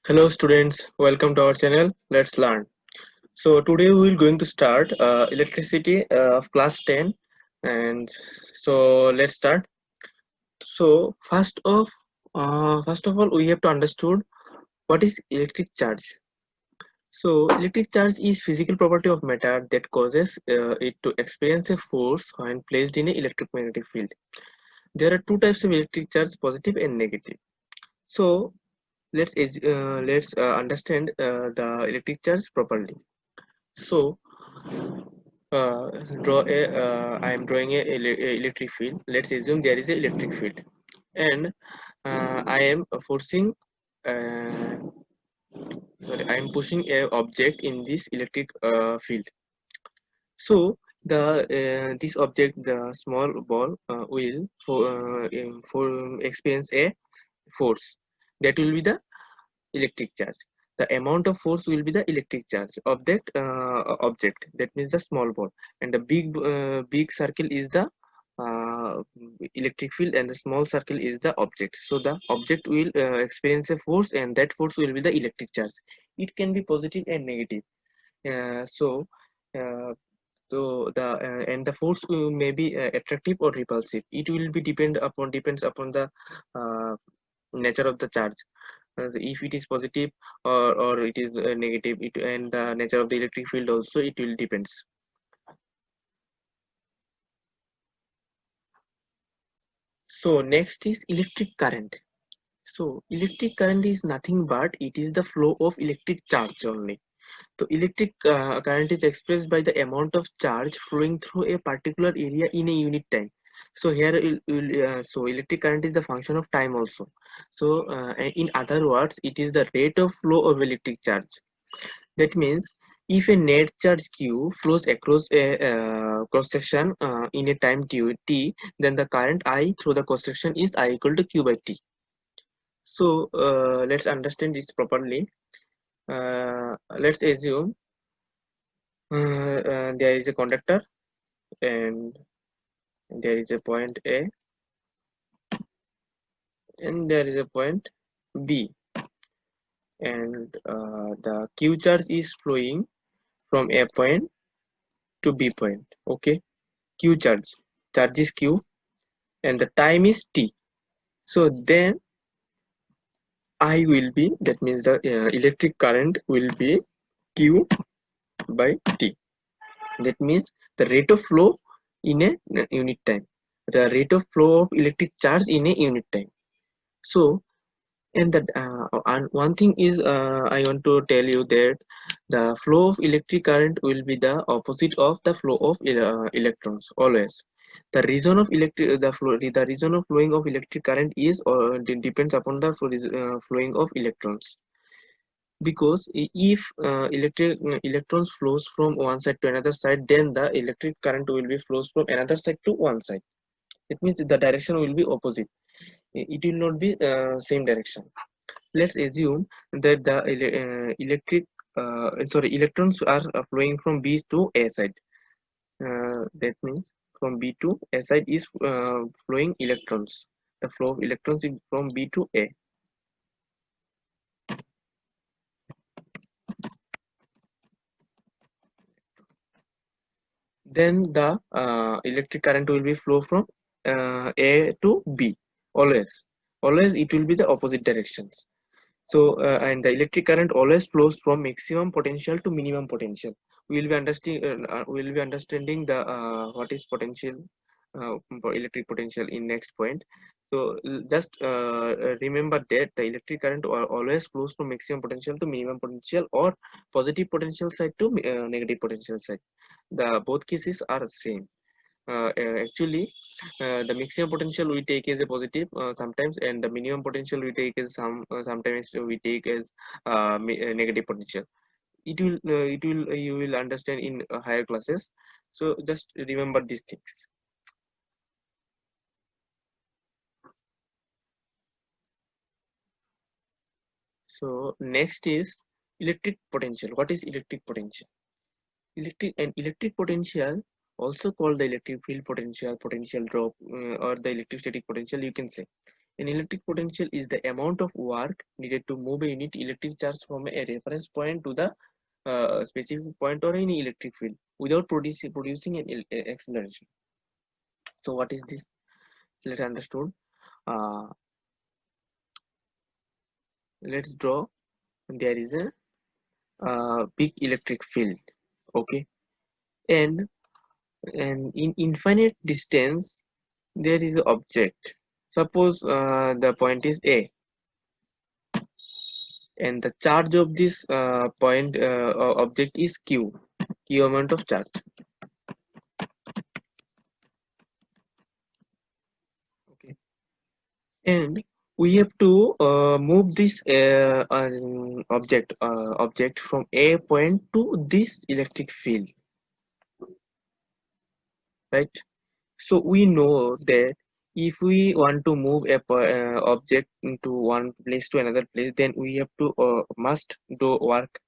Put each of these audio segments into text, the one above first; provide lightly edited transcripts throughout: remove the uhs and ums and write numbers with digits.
Hello students, welcome to our channel. Let's learn. So today we are going to start electricity of class 10, and so let's start. So first of all we have to understood what is electric charge. So electric charge is physical property of matter that causes it to experience a force when placed in an electromagnetic field. There are two types of electric charge, positive and negative. So let's understand the electric charge properly. So, uh, I am drawing a electric field. Let's assume there is a electric field, and I am forcing. Uh, I am pushing a object in this electric field. So this object, the small ball, will for experience a force. That will be the electric charge. The amount of force will be the electric charge of that object. That means the small ball, and the big circle is the uh, electric field, and the small circle is the object. So the object will experience a force, and that force will be the electric charge. It can be positive and negative. So. And the force may be attractive or repulsive. It will be depends upon the uh, nature of the charge. If it is positive or it is negative, it and the nature of the electric field also it will depends. So next is electric current. So electric current is nothing but it is the flow of electric charge only. So electric current is expressed by the amount of charge flowing through a particular area in a unit time. So here so electric current is the function of time also. So in other words, it is the rate of flow of electric charge. That means if a net charge q flows across a cross section in a time t, then the current I through the cross section is I equal to q by t. So let's understand this properly. Let's assume there is a conductor, and there is a point A, and there is a point B, and the q charge is flowing from A point to B point. Okay, q charge is q, and the time is t. So then I will be, that means the electric current will be q by t. That means the rate of flow in a unit time, the rate of flow of electric charge in a unit time. So and one thing is I want to tell you that the flow of electric current will be the opposite of the flow of electrons always. The reason of the reason of flowing of electric current is depends upon the flowing of electrons, because if electrons flows from one side to another side, then the electric current will be flows from another side to one side. It means the direction will be opposite. It will not be same direction. Let's assume that the electrons are flowing from B to A side. That means from B to A side is flowing electrons. The flow of electrons is from B to A. Then the electric current will be flow from A to B. Always it will be the opposite directions. So and the electric current always flows from maximum potential to minimum potential. We will be understanding the what is potential for electric potential in next point. So just remember that the electric current always flows from maximum potential to minimum potential, or positive potential side to negative potential side. The both cases are same. Actually, the maximum potential we take as a positive sometimes, and the minimum potential we take as sometimes we take as negative potential. It will you will understand in higher classes. So just remember these things. So next is electric potential. What is electric potential? Electric potential, also called the electric field potential, potential drop, or the electrostatic potential, you can say. An electric potential is the amount of work needed to move a unit electric charge from a reference point to the specific point or any electric field without producing an acceleration. So what is this? Let's understood. Uh, let's draw. There is a big electric field. Okay, and in infinite distance there is an object. Suppose the point is A, and the charge of this point object is q amount of charge. Okay, and we have to move this object from A point to this electric field, right? So we know that if we want to move a object into one place to another place, then we have to must do work.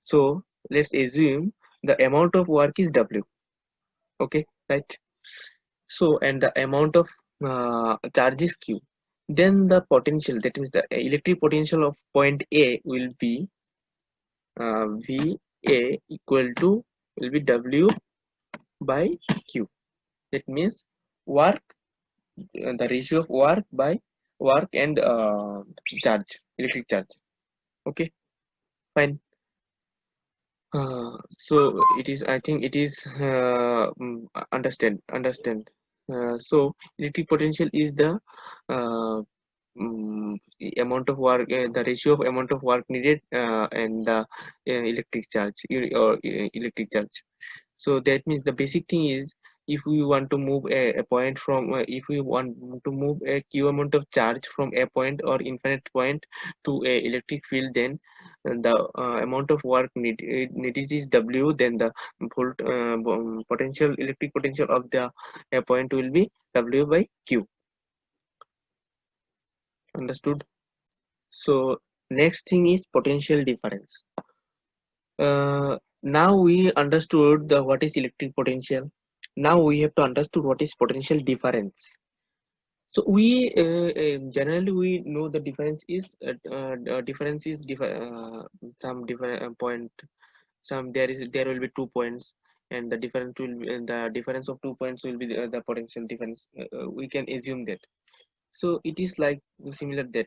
So let's assume the amount of work is W. Okay, right? So and the amount of charge is Q. Then the potential, that means the electric potential of point A will be VA equal to will be W by Q. That means work, the ratio of work by work and charge, electric charge. Okay, fine. So it is, I think it is understand. So electric potential is the the amount of work, the ratio of amount of work needed and the electric charge or electric charge. So that means the basic thing is, if we want to move a point from if we want to move a q amount of charge from a point or infinite point to a electric field, then the amount of work needed is W. Then the potential, electric potential of the a point will be W by Q. Understood? So next thing is potential difference. Now we understood the what is electric potential. Now we have to understood what is potential difference. So we generally we know the difference is some different point, some there will be 2 points, and the difference will be, and the difference of 2 points will be the potential difference. We can assume that. So it is like similar that.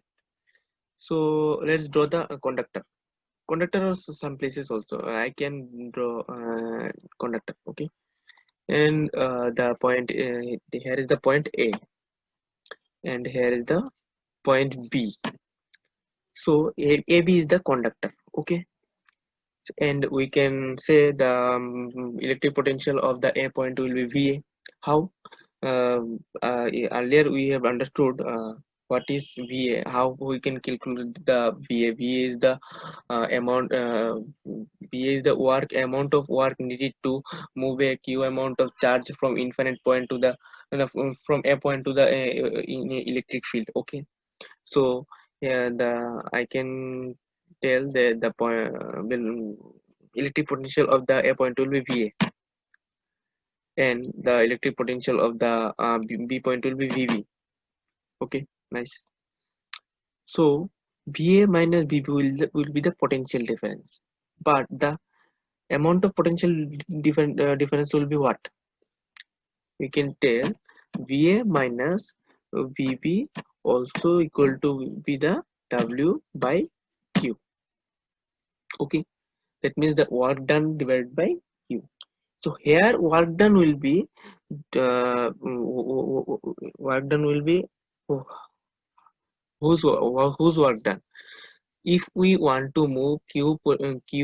So let's draw the conductor or some places also I can draw conductor. Okay, and the point here is the point A, and here is the point B. So AB is the conductor. Okay, and we can say the electric potential of the A point will be VA. How? Earlier we have understood what is VA, how we can calculate the VA. VA is the amount, VA is the work, amount of work needed to move a Q amount of charge from infinite point to the from A point to the in a electric field. Okay, so yeah, the I can tell that the point will electric potential of the A point will be VA, and the electric potential of the B point will be VB. Okay, nice. So VA minus VB will be the potential difference, but the amount of potential difference will be what? We can tell VA minus VB also equal to be the W by Q. Okay, that means the work done divided by Q. So here work done will be work done will be whose work done. If we want to move q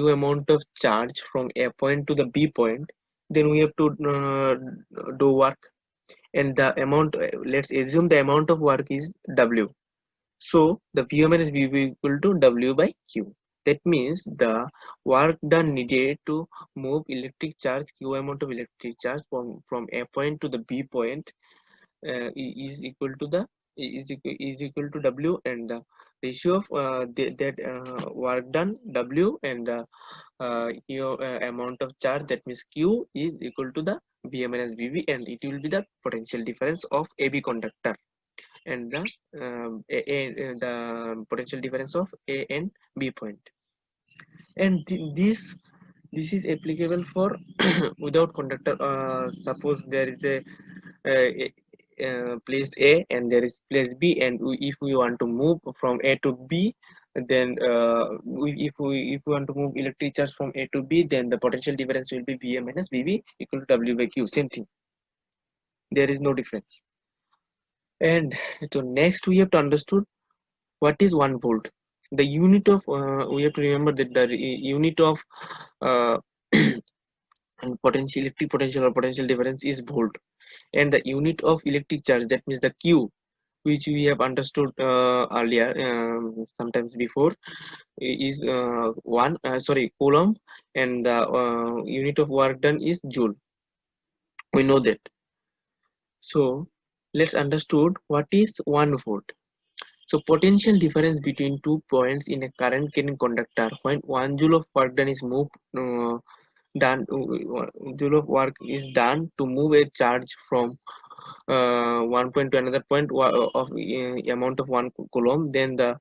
amount of charge from A point to the B point, then we have to do work, and the amount, let's assume the amount of work is W. So the P minus V equal to W by Q. That means the work done needed to move electric charge, Q amount of electric charge from A point to the B point is equal to the is equal to W, and the ratio of that work done W and the amount of charge, that means Q is equal to the B minus BB, and it will be the potential difference of AB conductor. and the potential difference of A and B point. And this is applicable for without conductor. Suppose there is a place A and there is place B, and if we want to move from A to B, then if we want to move electric charge from A to B, then the potential difference will be Va minus Vb equal to W by Q. Same thing. There is no difference. And so next we have to understood what is 1 volt. The unit of we have to remember that the unit of uh, and potential electric potential or potential difference is volt, and the unit of electric charge, that means the Q, which we have understood earlier, sometimes before, is coulomb, and the unit of work done is joule. We know that. So let's understood what is 1 volt. So potential difference between 2 points in a current carrying conductor when 1 joule of work done is moved done joule of work is done to move a charge from one point to another point of amount of 1 coulomb, then the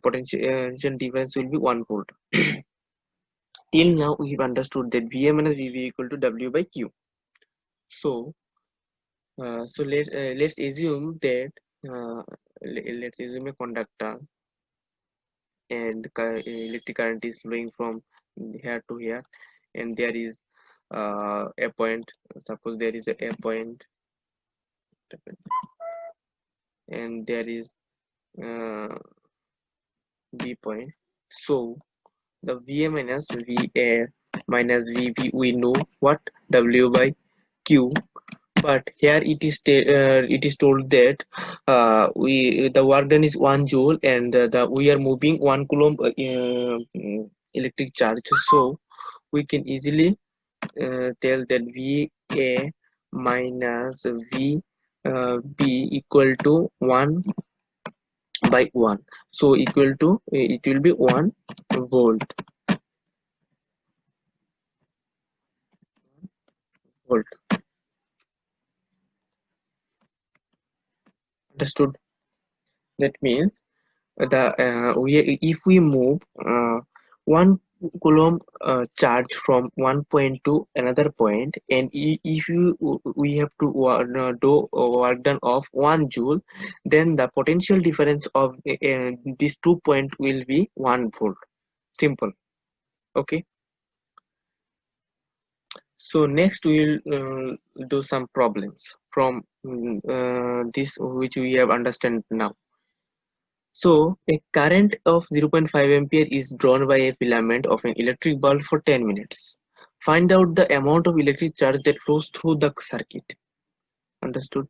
potential difference will be 1 volt. Till now we have understood that Va minus Vb equal to W by Q. So let's assume that let's assume a conductor, and electric current is flowing from here to here, and there is a point. Suppose there is a point, and there is uh, B point. So the Va minus Va minus Vb, we know what W by Q, but here it is told that we the work done is 1 joule, and the we are moving 1 coulomb electric charge. So we can easily tell that Va minus Vb equal to 1 by 1. So equal to it will be 1 volt. Volt. Understood? That means if we move 1 coulomb charge from one point to another point, and if we have to do work done of 1 joule, then the potential difference of these 2 points will be 1 volt. Simple. Okay. So next we will do some problems from this which we have understand now. So a current of 0.5 ampere is drawn by a filament of an electric bulb for 10 minutes. Find out the amount of electric charge that flows through the circuit. Understood?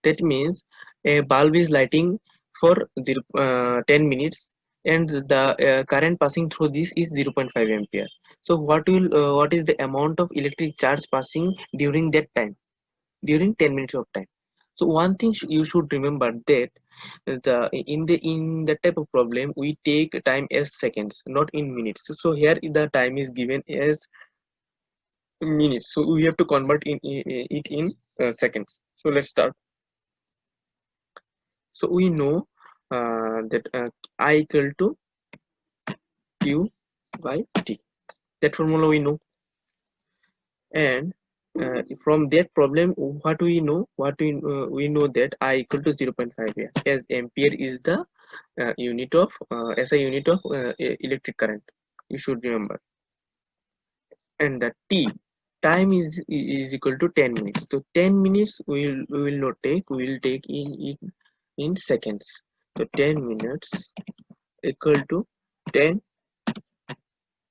That means a bulb is lighting for 10 minutes, and the current passing through this is 0.5 ampere. So what is the amount of electric charge passing during that time, during 10 minutes of time? So one thing you should remember that in the type of problem we take time as seconds, not in minutes. So here the time is given as minutes, so we have to convert it in seconds. So let's start. So we know that I equal to Q by T. That formula we know, and from that problem, what we know, we know that I equal to 0.5 here, as ampere is the unit of SI unit of electric current. You should remember, and the T time is equal to 10 minutes. So 10 minutes we will not take. We will take in seconds. So 10 minutes equal to 10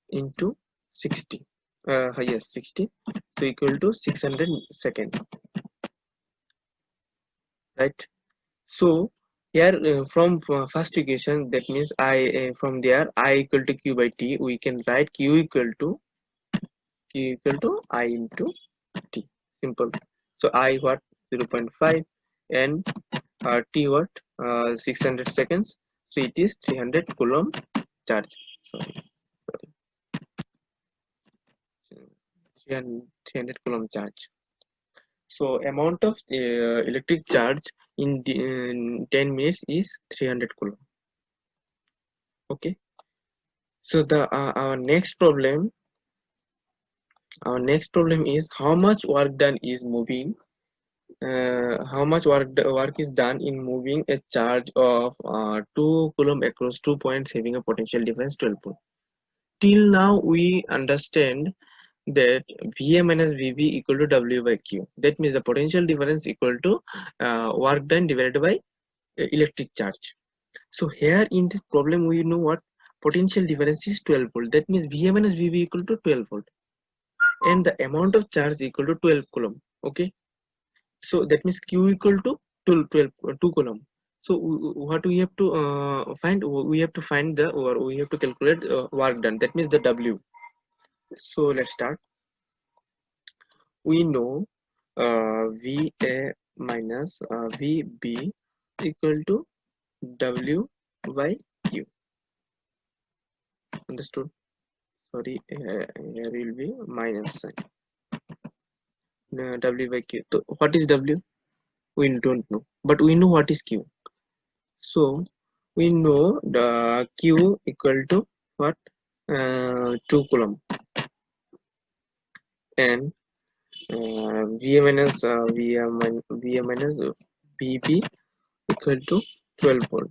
into 60. Yes, 60. So equal to 600 seconds, right? So here from first equation, that means I from there I equal to Q by T, we can write Q equal to I into T. Simple. So I what 0.5, and T what 600 seconds. So it is 300 coulomb charge. Sorry, 300 coulomb charge. So amount of electric charge in 10 minutes is 300 coulomb. Okay, so the our next problem is how much work done is moving how much work is done in moving a charge of 2 coulomb across 2 points having a potential difference 12 volt. Till now we understand that Va minus Vb equal to W by Q. That means the potential difference equal to work done divided by electric charge. So here in this problem we know what potential difference is 12 volt. That means Va minus Vb equal to 12 volt and the amount of charge equal to 12 coulomb. Okay, so that means Q equal to 2 coulomb. So what we have to find, we have to find the, or we have to calculate work done, that means the W. So let's start. We know Va minus Vb equal to W by Q. Understood? Sorry, here will be minus sign. W by Q. So what is W? We don't know, but we know what is Q. So we know the Q equal to what? 2 coulomb, and Va minus Vb equal to 12 volt.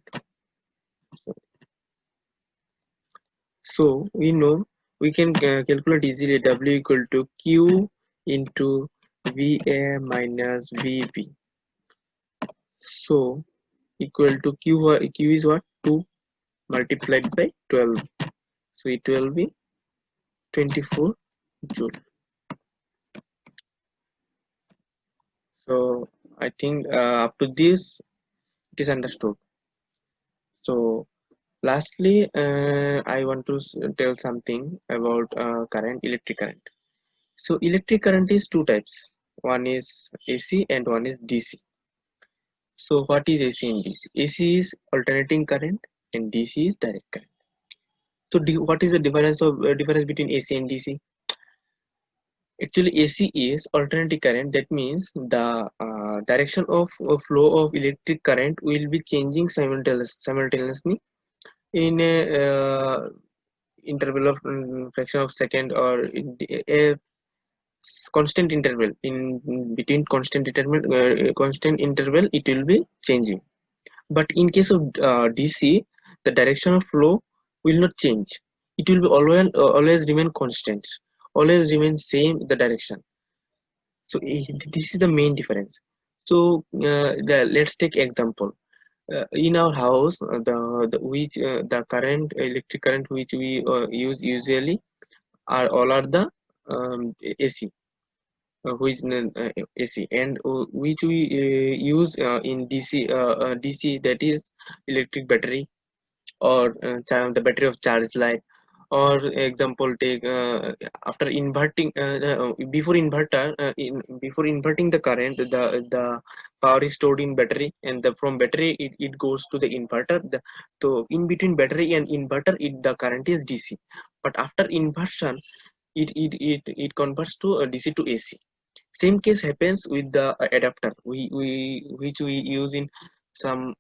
So we know we can calculate easily W equal to Q into Va minus Vb. So equal to Q is what? 2 multiplied by 12. So it will be 24 joule. So I think up to this it is understood. So lastly, I want to tell something about electric current. So electric current is two types. One is AC and one is DC. So what is AC and DC? AC is alternating current and DC is direct current. So what is the difference between AC and DC? Actually, AC is alternating current. That means the direction of flow of electric current will be changing simultaneously in a interval of fraction of second, or in a constant interval. In between constant interval, it will be changing. But in case of DC, the direction of flow will not change. It will be always remain constant, always remain same the direction. So this is the main difference. So let's take example. In our house, the current electric current which we use usually are all are the AC, AC, and which we use in DC, that is electric battery, or the battery of charge light. Or example, take after inverting before inverting the current, the power is stored in battery, and from battery it goes to the inverter. So in between battery and inverter, the current is DC, but after inversion it converts to DC to AC. Same case happens with the adapter which we use in some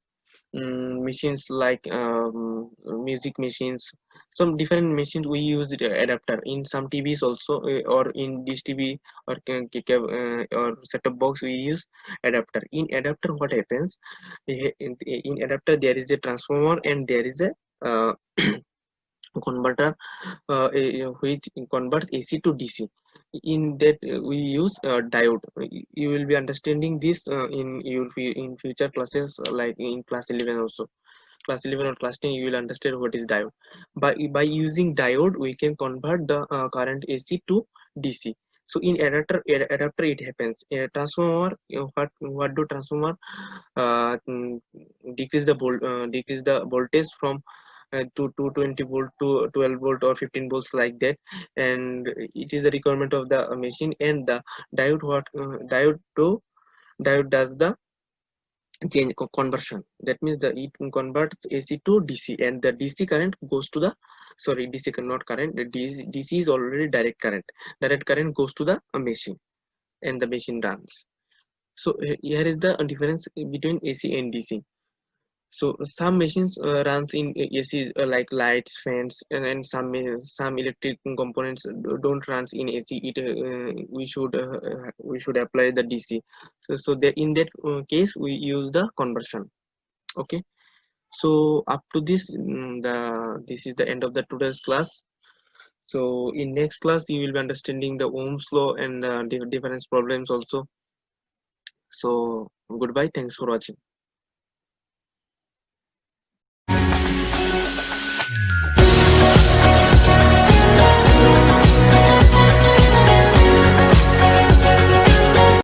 machines like music machines. Some different machines we use the adapter. In some TVs also, or in dish TV, or or set-top box, we use adapter. In adapter, what happens, in adapter there is a transformer and there is a converter, which converts AC to DC. In that we use diode. You will be understanding this in future classes, like in class 11 also. Class 11 or class 10, you will understand what is diode. By using diode, we can convert the current AC to DC. So in adapter it happens. A transformer, what do transformer decrease the voltage from to 220 volt to 12 volt or 15 volts, like that. And it is a requirement of the machine. And the diode does the conversion. That means it converts AC to DC, and the DC current goes to the, sorry, DC not current, the DC is already direct current. Direct current goes to the machine, and the machine runs. So here is the difference between AC and DC. So some machines runs in AC like lights, fans, and some electric components don't runs in AC. We should apply the DC. So that in that case we use the conversion. Okay. So up to this, this is the end of the today's class. So in next class you will be understanding the Ohm's law and the difference problems also. So goodbye. Thanks for watching.